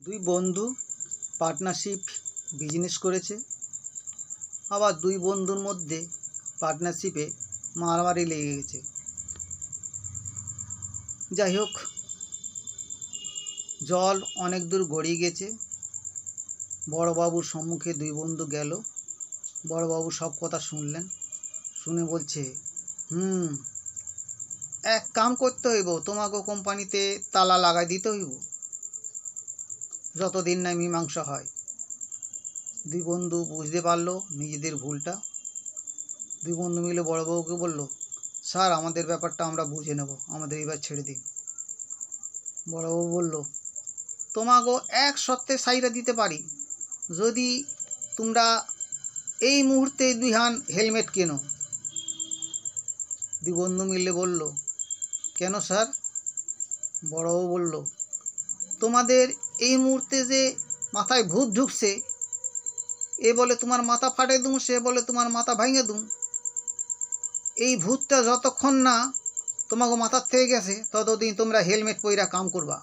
দুই বন্ধু partnership business করেছে। আবার দুই বন্ধুর মধ্যে পার্টনারশিপে মারামারি লেগে গেছে। যাই হোক, জল অনেক দূর গড়িয়ে গেছে। বড়বাবুর সম্মুখে দুই বন্ধু গেল। বড়বাবু সব কথা শুনলেন। শুনে বলছে, এক কাম করতে হইব, তোমাকে কোম্পানিতে তালা লাগাই দিতে হইব, যতদিন না মীমাংসা হয়। দুই বন্ধু বুঝতে পারলো নিজেদের ভুলটা। দুই বন্ধু মিলে বড়বাবুকে বলল, স্যার, আমাদের ব্যাপারটা আমরা বুঝে নেব, আমাদের এবার ছেড়ে দিন। বড়বাবু বলল, তোমাকেও এক শর্তে সাইরা দিতে পারি, যদি তোমরা এই মুহূর্তে দুইহান হেলমেট কেনো। দুই বন্ধু মিলে বলল, কেন স্যার? বড়বাবু বলল, তোমাদের এই মুহূর্তে যে মাথায় ভূত ঢুকছে, এ বলে তোমার মাথা ফাটে দুম, সে বলে তোমার মাথা ভাঙে দুম। এই ভূতটা যতক্ষণ না তোমাকে মাথার থেকে গেছে, ততদিন তোমরা হেলমেট পইরা কাম করবা।